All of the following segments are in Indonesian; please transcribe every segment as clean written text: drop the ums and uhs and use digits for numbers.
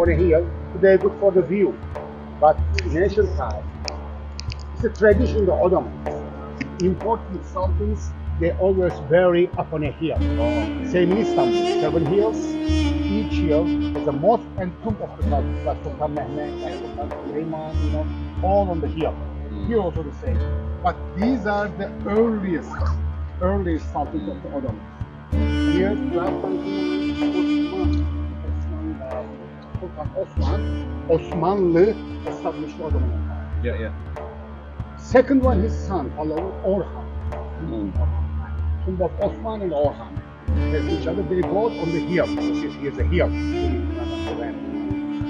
on a hill, they're good for the view. But in ancient times, it's a tradition in the Ottomans. Important sultans, they always bury up on a hill. Same in Istanbul, 7 hills. Each hill is a mosque and tomb of the Sultan, like Sultan Mehmed, like Sultan Süleyman, all on the hill. Here also the same. But these are the earliest sultans of the Ottomans. Here, Sultan Osmanlı established Ottoman Empire. Yeah. Second one, his son, Orhan. Tomb of Osman and Orhan. There's each other. They both on the hill. Here's a hill.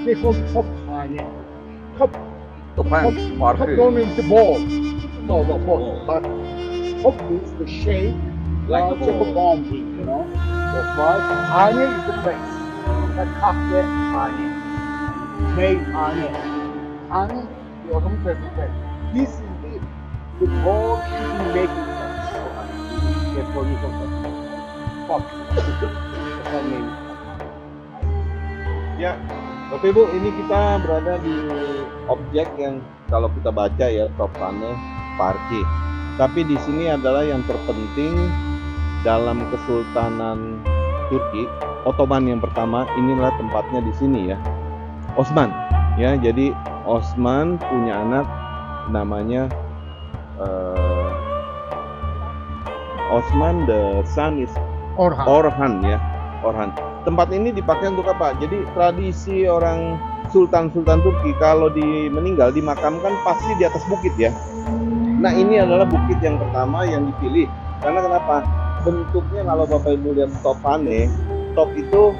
They call it Tophane. Top means the ball. No, ball. But top means the shape Like a of a bomb beam, That's why Hane is the place. That kahve Hane. Made Hane. Hane, the Ottoman place. This is the ball shooting making place. That's what you call it. Top. That's what name. Ya, Bapak Ibu, ini kita berada di objek yang kalau kita baca ya Tophane Parki. Tapi di sini adalah yang terpenting dalam Kesultanan Turki, Ottoman yang pertama. Inilah tempatnya di sini ya, Osman. Ya, jadi Osman punya anak namanya Osman, the son is Orhan ya, Orhan. Tempat ini dipakai untuk apa? Jadi tradisi orang Sultan-Sultan Turki kalau meninggal dimakamkan pasti di atas bukit ya. Nah, ini adalah bukit yang pertama yang dipilih. Karena kenapa? Bentuknya kalau Bapak Ibu lihat Tophane, top itu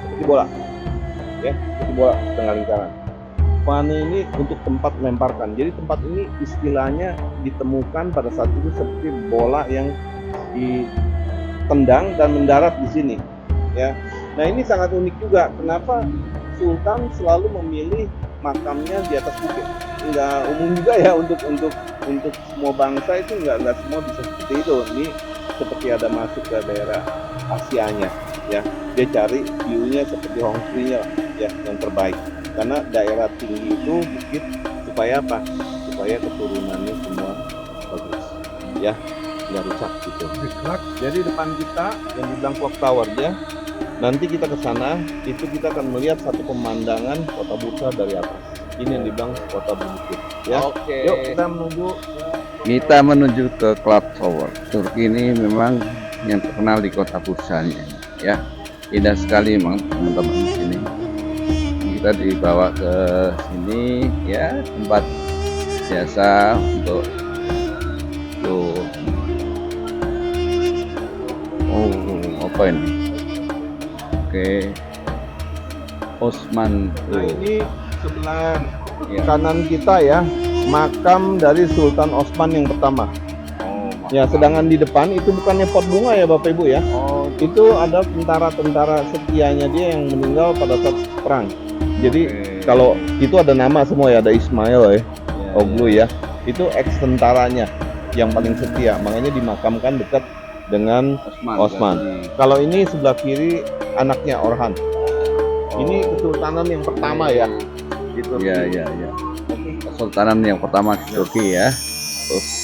seperti bola. Ya, seperti bola setengah lingkaran. Tophane ini untuk tempat lemparkan. Jadi tempat ini istilahnya ditemukan pada saat itu seperti bola yang ditendang dan mendarat di sini. Ya. Nah, ini sangat unik juga. Kenapa Sultan selalu memilih makamnya di atas bukit? Enggak umum juga ya untuk semua bangsa itu enggak semua bisa seperti itu. Ini seperti ada masuk ke daerah Asianya ya. Dia cari view-nya seperti Hong Kong-nya ya, yang terbaik. Karena daerah tinggi itu bukit supaya apa? Supaya keturunannya semua bagus. Ya, nggak rusak gitu. Jadi depan kita yang dibilang Clock Tower ya. Nanti kita ke sana, itu kita akan melihat satu pemandangan kota Bursa dari atas. Ini yang dibilang kota berbukit. Ya. Oke. Yuk kita menuju. Kita menuju ke Clock Tower. Turki ini memang yang terkenal di kota Bursanya. Ya, indah sekali memang teman-teman di sini. Kita dibawa ke sini, ya, tempat biasa untuk tuh. Oh, apa ini? Oke, Osman. Nah, ini sebelah kanan kita ya, makam dari Sultan Osman yang pertama. Ya, sedangkan di depan itu bukannya pot bunga ya Bapak Ibu ya. Itu ada tentara-tentara setianya dia yang meninggal pada saat perang. Jadi kalau itu ada nama semua ya, ada Ismail ya, Oglu ya. Itu ex tentaranya yang paling setia, makanya dimakamkan dekat dengan Osman. Kalau ini sebelah kiri anaknya Orhan. Ini kesultanan yang pertama ya. Gitu. Ya. Kesultanan yang pertama di Turki ya.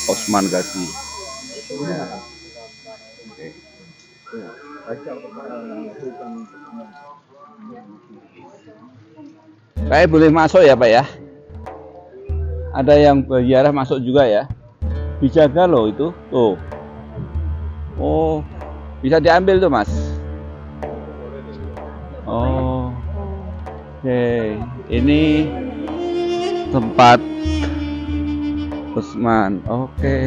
Osman Gazi. Kayak boleh masuk ya Pak ya? Ada yang berziarah masuk juga ya? Dijaga loh itu. Tuh. Oh, bisa diambil tuh Mas. Oh, oke. Ini tempat Osman. Oke.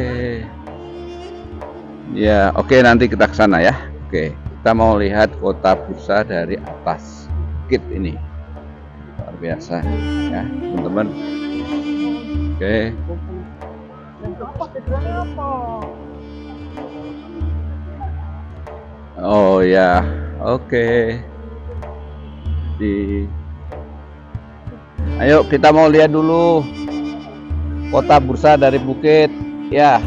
Ya, oke, nanti kita ke sana ya. Oke, kita mau lihat kota Bursa dari atas bukit ini. Luar biasa ya, teman-teman. Oke. Oh ya, oke. Ayo kita mau lihat dulu kota Bursa dari bukit ya.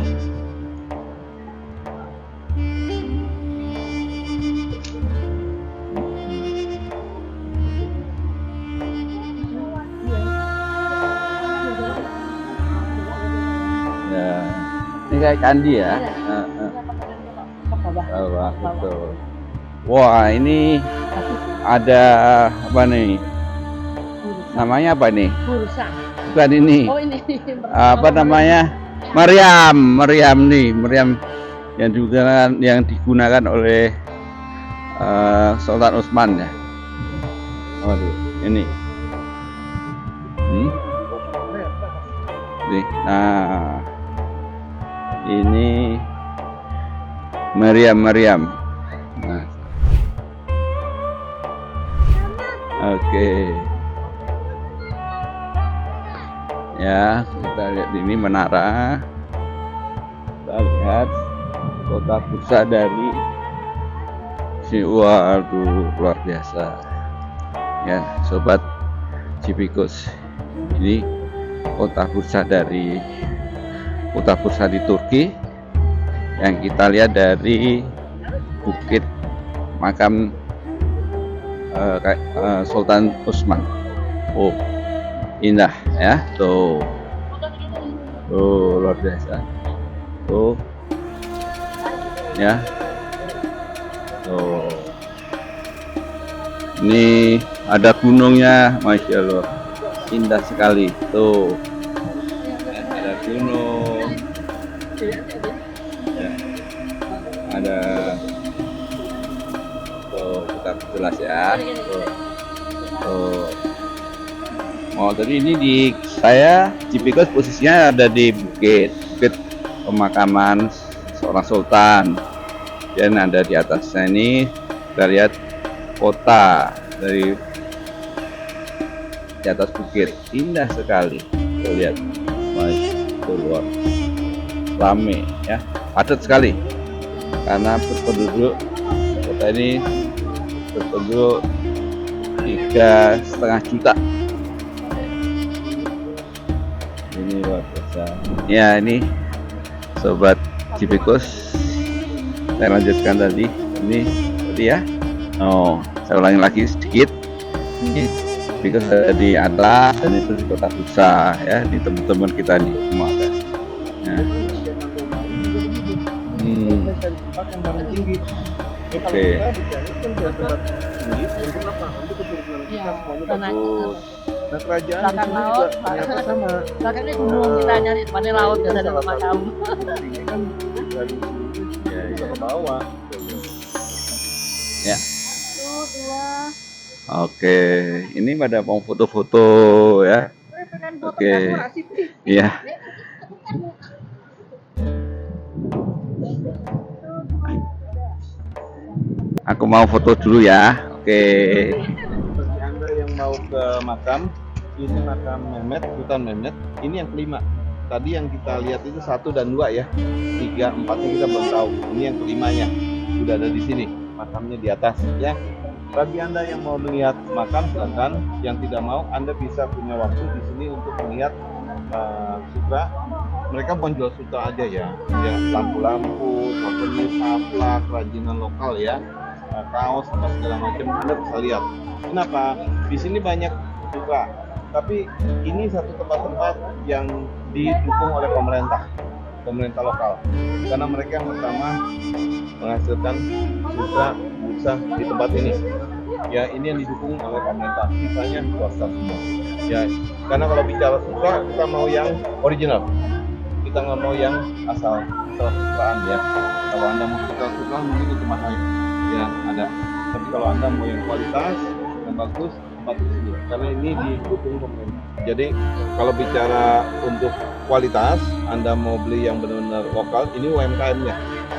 kayak candi ya. Ke bawah. Bawah, betul. Wah, ini ada apa nih? Namanya apa nih? Bursa. Bukan ini. Oh ini. Apa namanya? Meriam yang juga yang digunakan oleh Sultan Utsman ya. Waduh, ini. Nih, nah, ini meriam. Nah. Oke. Ya, kita lihat ini menara. Kita lihat kota Bursa dari sini. Waduh, luar biasa. Ya, sobat Civikus. Ini kota Bursa di Turki yang kita lihat dari bukit makam Sultan Utsman. Oh, indah ya, tuh luar biasa tuh ya, tuh ini ada gunungnya, masya Allah, indah sekali tuh, ada gunung ya, ada tuh, kita jelas ya tuh. Oh, jadi ini saya Civikus posisinya ada di bukit pemakaman seorang sultan, dan ada di atasnya ini kita lihat kota dari di atas bukit, indah sekali. Kita lihat, keluar rame ya, padat sekali karena berpenduduk kota ini berpenduduk 3,5 juta. Ini luar biasa ya. Ini sobat Civikus, saya lanjutkan tadi ya. Oh, saya ulangi lagi sedikit. Ini Civikus ada di atas, dan itu di kota Bursa ya, di teman-teman kita nih semua ada. Nah. Oke. Nah, kerajaan Belakang di sini laut, juga ternyata sama. Belakang ini gunung, kita nyari tempatnya laut, biasa ada Salah makam. satu ini kan dari bisa ke bawah. Ya. Satu, dua. Oke, ini pada mau foto-foto ya. Oke. Iya. Aku mau foto dulu ya. Oke. Bagi Anda yang mau ke makam, ini makam Mehmet, Sultan Mehmet. Ini yang kelima. Tadi yang kita lihat itu 1 dan 2 ya. 3, 4-nya kita belum tahu. Ini yang kelimanya. Sudah ada di sini. Makamnya di atas ya. Bagi Anda yang mau melihat makam, silakan. Yang tidak mau, Anda bisa punya waktu di sini untuk melihat sutra. Mereka bukan jual sutra aja ya. Ya, lampu-lampu, souvenir, taplak, kerajinan lokal ya. Kaos apa segala macam, Anda bisa lihat. Kenapa? Di sini banyak sutra, tapi ini satu tempat-tempat yang didukung oleh pemerintah lokal, karena mereka yang pertama menghasilkan sutra Bursa di tempat ini. Ya, ini yang didukung oleh pemerintah, sisanya swasta semua. Ya, karena kalau bicara sutra, kita mau yang original, kita nggak mau yang asal sutraan ya. Kalau Anda mau sutra mungkin itu mahal ya, ada. Tapi kalau Anda mau yang kualitas yang bagus, tempat di sini, karena ini didukung pemerintah. Jadi kalau bicara untuk kualitas, Anda mau beli yang benar-benar lokal, ini UMKM-nya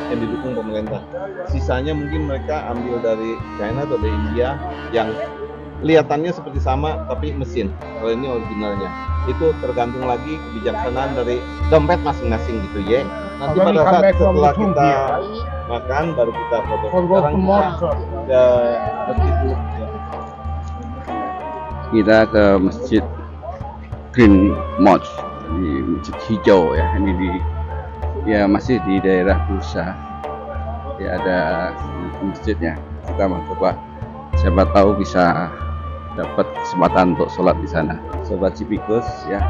yang didukung pemerintah. Sisanya mungkin mereka ambil dari China atau dari India yang kelihatannya seperti sama tapi mesin. Kalau ini originalnya. Itu tergantung lagi kebijaksanaan dari dompet masing-masing gitu ya. Nanti pada saat setelah kita makan baru kita foto. Sekarang kita masjid dulu. Kita ke Masjid Green Mosque, di Masjid Hijau ya. Ini ya masih di daerah Bursa. Ya, ada masjidnya. Kita mau coba, siapa tahu bisa dapat kesempatan untuk sholat di sana. Sobat Civikus ya,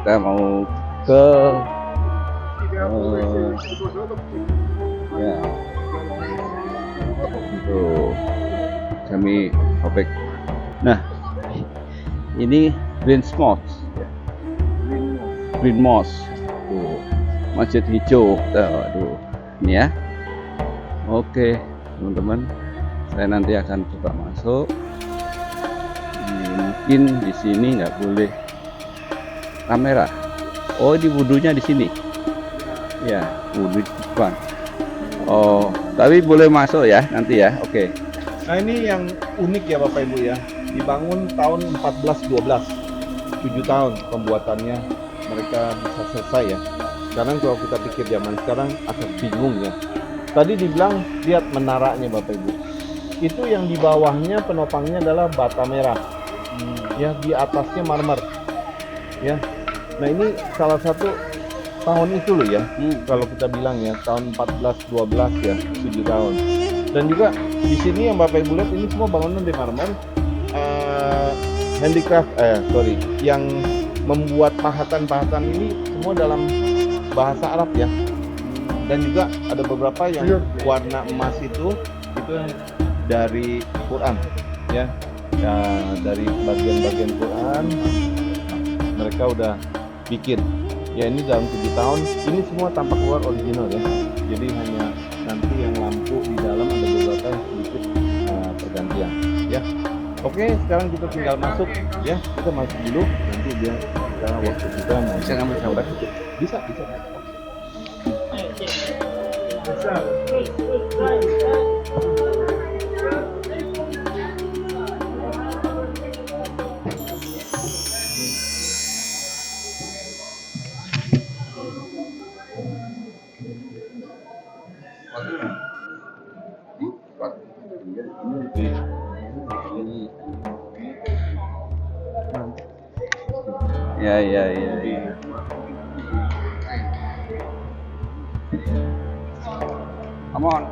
kita mau ke Ya. Tuh, kami topik. Nah, ini Green Moss. Green Moss. Tuh, masjid hijau. Aduh, ini ya. Oke, teman-teman. Saya nanti akan coba masuk. Mungkin di sini nggak boleh kamera. Oh, di wudhunya di sini. Ya, wudhu di depan. Oh, tapi boleh masuk ya nanti ya. Oke. Nah ini yang unik ya Bapak Ibu ya. Dibangun tahun 1412, 7 tahun pembuatannya mereka bisa selesai ya. Sekarang kalau kita pikir zaman sekarang agak bingung ya. Tadi dibilang lihat menaranya Bapak Ibu. Itu yang di bawahnya penopangnya adalah bata merah. Ya, di atasnya marmer. Ya. Nah ini salah satu tahun itu loh ya. Kalau kita bilang ya tahun 1412 ya, 7 tahun. Dan juga di sini yang Bapak Ibu lihat ini semua bangunan di marmer. Handicraft, yang membuat pahatan-pahatan ini semua dalam bahasa Arab ya. Dan juga ada beberapa yang warna emas itu yang dari Quran ya. Dari bagian-bagian Quran mereka udah bikin. Ya ini dalam 7 tahun ini semua tampak luar original ya. Jadi hanya nanti yang lampu di dalam ada beberapa yang sedikit pergantian ya. Oke, sekarang kita tinggal masuk ya. Kita masuk dulu nanti dia sekarang waktu kita mau Bisa ngambil gambar? Bisa. Ya. Come on.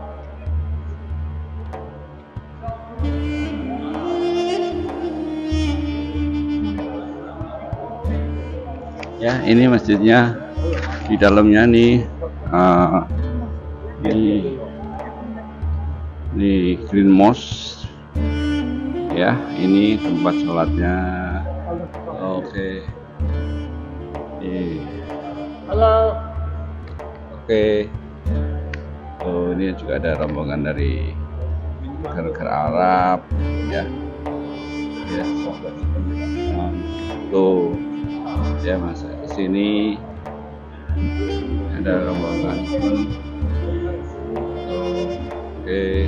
Ya, ini masjidnya. Di dalamnya nih di Green Moss. Ya, ini tempat sholatnya. Oke. Halo. Oke. Oh, ini juga ada rombongan dari negara Arab ya. Ya, tuh. Ya, masa ke sini ada rombongan. Oke.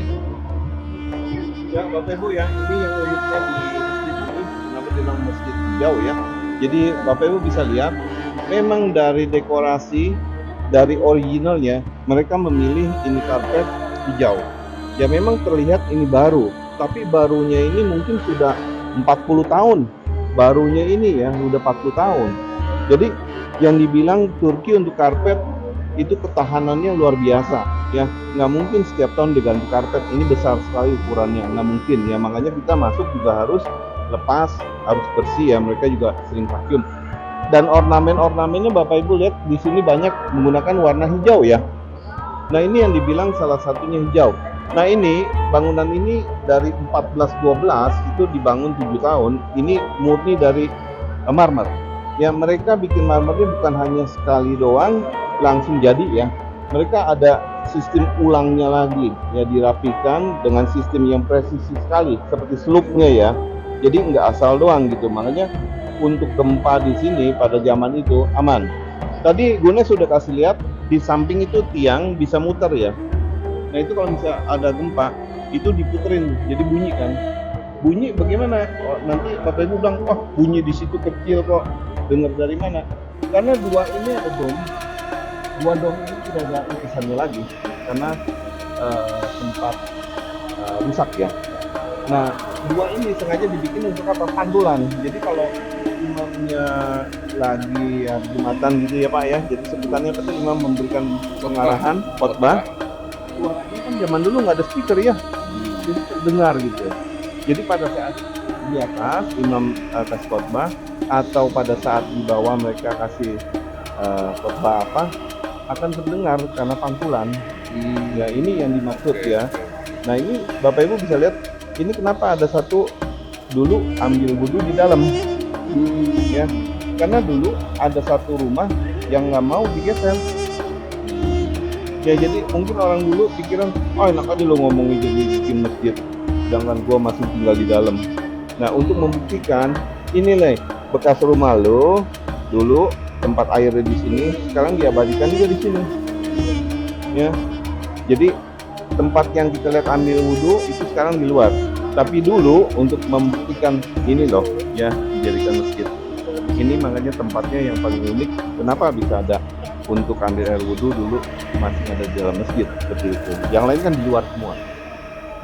Ya Bapak Ibu ya, ini yang uniknya di masjid ini, kenapa dibilang masjid hijau ya. Jadi Bapak Ibu bisa lihat, memang dari dekorasi, dari originalnya, mereka memilih ini karpet hijau. Ya memang terlihat ini baru, tapi barunya ini mungkin sudah 40 tahun. Barunya ini ya, udah 40 tahun. Jadi yang dibilang Turki untuk karpet, itu ketahanannya luar biasa. Ya, nggak mungkin setiap tahun diganti karpet. Ini besar sekali ukurannya, nggak mungkin ya. Makanya kita masuk juga harus lepas, harus bersih ya. Mereka juga sering vacuum. Dan ornamen-ornamennya Bapak Ibu lihat di sini banyak menggunakan warna hijau ya. Nah ini yang dibilang salah satunya hijau. Nah ini bangunan ini dari 1412 itu dibangun 7 tahun. Ini murni dari marmer. Ya mereka bikin marmernya bukan hanya sekali doang langsung jadi ya. Mereka ada sistem ulangnya lagi ya, dirapikan dengan sistem yang presisi sekali seperti selupnya ya. Jadi nggak asal doang gitu. Makanya untuk gempa di sini pada zaman itu aman. Tadi Gune sudah kasih lihat di samping itu tiang bisa muter ya. Nah itu kalau bisa ada gempa itu diputerin jadi bunyi kan. Bunyi bagaimana? Oh, nanti Bapak Ibu bilang, wah bunyi di situ kecil kok. Dengar dari mana? Karena dua ini ada dom. Dua dom ini sudah ada lukisannya lagi karena sempat rusak ya. Nah dua ini sengaja dibikin untuk apa? Pantulan. Jadi kalau imamnya lagi ya, Jumatan gitu ya Pak ya. Jadi sebutannya itu imam memberikan pengarahan khotbah. Suaranya kan zaman dulu nggak ada speaker ya, jadi terdengar gitu. Jadi pada saat di atas imam kasih khotbah atau pada saat di bawah mereka kasih khotbah apa, akan terdengar karena pantulan. Ya ini yang dimaksud ya. Nah ini Bapak Ibu bisa lihat ini kenapa ada satu dulu ambil wudhu di dalam. Ya karena dulu ada satu rumah yang nggak mau digeser. Ya jadi mungkin orang dulu pikiran, oh enak aja lo ngomongin jadi bikin masjid, sedangkan gua masih tinggal di dalam. Nah untuk membuktikan ini nih bekas rumah lo dulu tempat airnya di sini, sekarang diabadikan juga di sini. Ya jadi tempat yang kita lihat ambil wudhu itu sekarang di luar. Tapi dulu untuk membuktikan ini loh ya dijadikan masjid. Ini makanya tempatnya yang paling unik. Kenapa bisa ada untuk ambil air wudhu dulu masih ada di dalam masjid seperti itu. Yang lain kan di luar semua.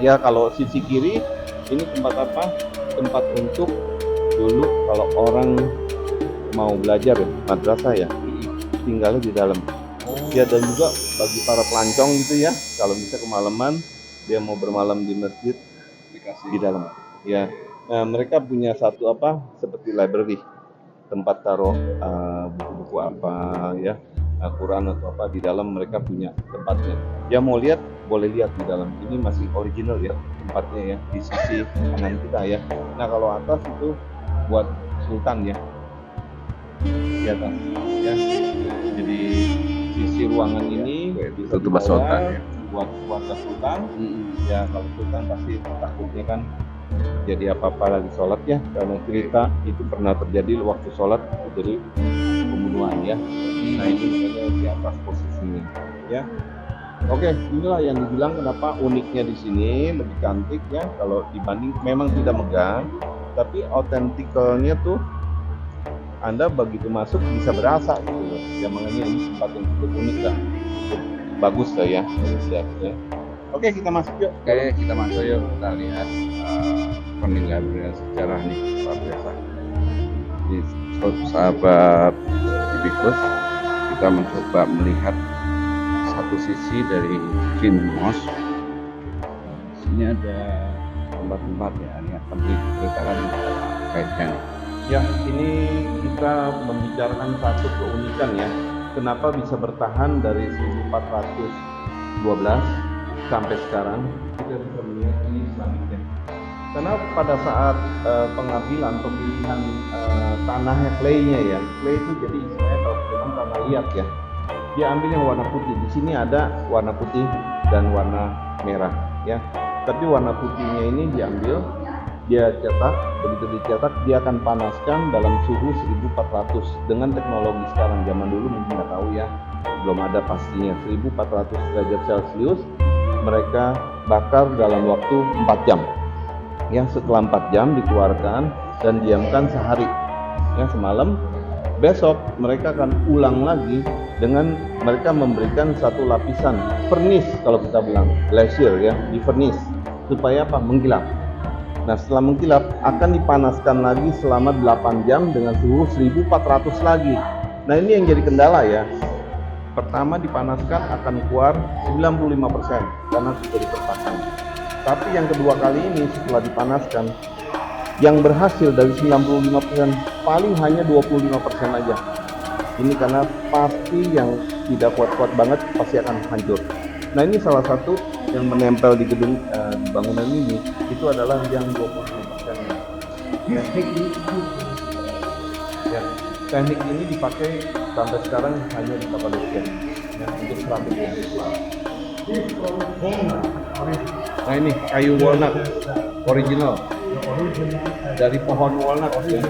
Ya kalau sisi kiri ini tempat apa? Tempat untuk dulu kalau orang mau belajar ya madrasah ya tinggalnya di dalam. Ya dan juga bagi para pelancong gitu ya kalau bisa kemalaman dia mau bermalam di masjid di dalam. Ya mereka punya satu apa seperti library tempat taruh buku-buku apa ya Quran atau apa di dalam mereka punya tempatnya. Ya mau lihat boleh lihat di dalam. Ini masih original ya tempatnya ya di sisi kanan kita ya. Nah kalau atas itu buat sultan ya di atas ya. Jadi sisi ruangan ini bisa itu tempat sultan ya. Buat keluarga sultan. Ya kalau sultan pasti takutnya kan jadi apa-apa lagi sholat ya karena cerita itu pernah terjadi waktu sholat jadi pembunuhan ya. Nah ini makanya di atas posisinya ya. Oke, inilah yang dibilang kenapa uniknya di sini lebih cantik ya kalau dibanding memang tidak megah tapi autentikalnya tuh Anda begitu masuk bisa berasa gitu loh. Ya makanya ini tempat yang cukup unik lah. Bagus lah ya. Ya. Oke, kita masuk yuk. Oke, kita masuk yuk, kita lihat peninggalan sejarah nih luar biasa. Di sahabat Ibikus, kita mencoba melihat satu sisi dari Jin Mos. Di sini ada tempat-tempat ya, ini akan diceritakan kaitnya. Ya, ini kita membicarakan satu keunikan ya. Kenapa bisa bertahan dari 1412 sampai sekarang? Kita bisa melihat ini selanjutnya. Karena pada saat pemilihan tanahnya claynya ya, clay itu jadi istilahnya kalau kita tanah liat ya. Dia ambil yang warna putih. Di sini ada warna putih dan warna merah ya. Tapi warna putihnya ini diambil, dia cetak, begitu dicetak dia akan panaskan dalam suhu 1400 dengan teknologi sekarang. Zaman dulu mungkin nggak tahu ya, belum ada pastinya. 1400 derajat Celcius mereka bakar dalam waktu 4 jam. Ya setelah 4 jam dikeluarkan dan diamkan sehari ya semalam. Besok mereka akan ulang lagi dengan mereka memberikan satu lapisan vernis kalau kita bilang glacier ya, di vernis supaya apa? Mengkilap. Nah setelah mengkilap akan dipanaskan lagi selama 8 jam dengan suhu 1400 lagi. Nah ini yang jadi kendala ya. Pertama dipanaskan akan keluar 95% karena sudah dipertahankan. Tapi yang kedua kali ini setelah dipanaskan yang berhasil dari 95% paling hanya 25% aja. Ini karena pasti yang tidak kuat-kuat banget pasti akan hancur. Nah ini salah satu yang menempel di gedung di bangunan ini itu adalah yang 25%. Ya, teknik ini dipakai sampai sekarang hanya di Kapadokia ya, untuk strategi. Nah ini kayu walnut original dari pohon walnut ya.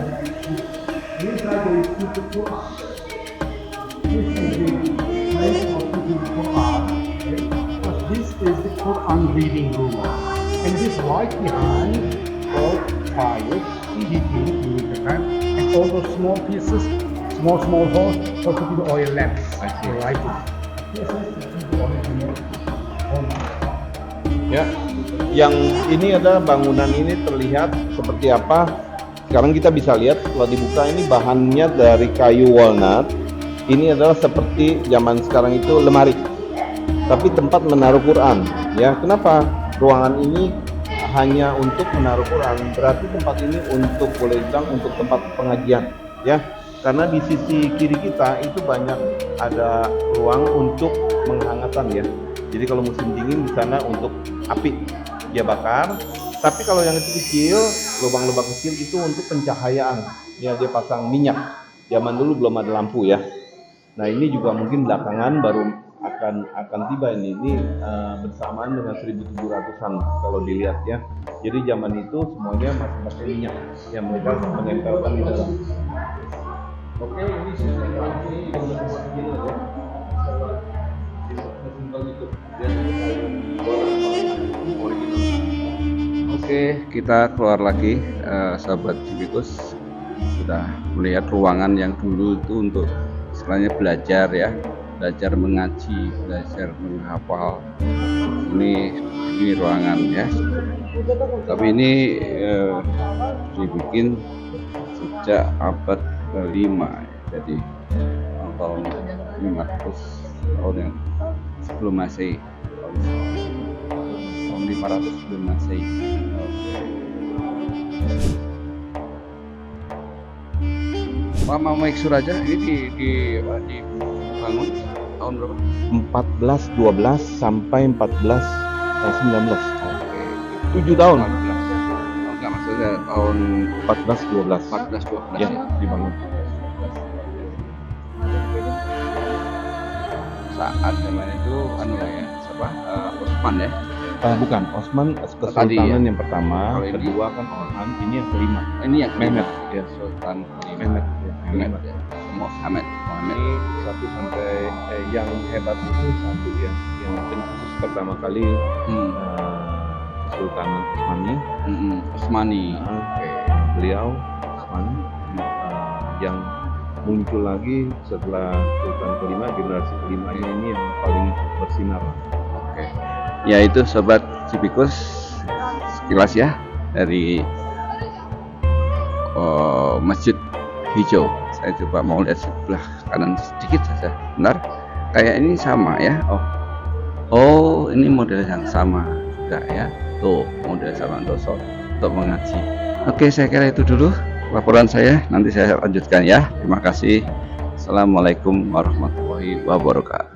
This is the Quran reading room, and this white behind all fires heating during the time, and all those small pieces, small holes, also to the oil lamps. I see. For lighting. This is the original home. Ya, yang ini ada bangunan ini terlihat seperti apa. Sekarang kita bisa lihat kalau dibuka ini bahannya dari kayu walnut. Ini adalah seperti zaman sekarang itu lemari, tapi tempat menaruh Quran. Ya, kenapa ruangan ini hanya untuk menaruh Quran? Berarti tempat ini untuk boleh bilang untuk tempat pengajian. Ya, karena di sisi kiri kita itu banyak ada ruang untuk menghangatkan ya. Jadi kalau musim dingin di sana untuk api dia bakar. Tapi kalau yang kecil, lubang-lubang kecil itu untuk pencahayaan. Ya dia pasang minyak. Zaman dulu belum ada lampu ya. Nah ini juga mungkin belakangan baru akan tiba ini. Ini bersamaan dengan 1700-an kalau dilihat ya. Jadi zaman itu semuanya masih pakai minyak yang mereka menempelkan di dalam. Oke, ini sistem ini yang lebih begini ya. Simpel itu. Oke, kita keluar lagi, sahabat Civikus. Sudah melihat ruangan yang dulu itu untuk istilahnya belajar ya, belajar mengaji, belajar menghafal. Ini ruangan ya. Tapi ini dibikin sejak abad ke-5 jadi tahun 500 tahun yang sebelum Masehi. Tahun 500 sebelum Masehi. Pak Mamaik Suraja ini dibangun tahun berapa? 1412 sampai 1419. Oke. 7 tahun. Enggak, maksudnya tahun 1412. 1412 Ya, dibangun. Saat zaman itu ya, siapa? Utsman ya. Bukan, Osman Kesultanan Tadi, ya? yang pertama, Kalau ini? kedua kan Orhan, ini yang kelima. Ini yang Mehmet, ya, Sultan Mehmet, ya, Mehmet Mehmet. ya. Muhammad. Ini satu sampai yang hebat itu satu ya, yang pencetus pertama kali Kesultanan Utsmani. Utsmani. Oke. Beliau Utsmani yang muncul lagi setelah Sultan kelima, generasi kelima ini yang paling bersinar. Oke. Ya itu sobat Civikus sekilas ya dari Masjid Hijau. Saya coba mau lihat sebelah kanan sedikit saja. Benar? Kayak ini sama ya. Oh ini model yang sama juga ya. Tuh model sama untuk mengaji. Oke, saya kira itu dulu laporan saya. Nanti saya lanjutkan ya. Terima kasih. Assalamualaikum warahmatullahi wabarakatuh.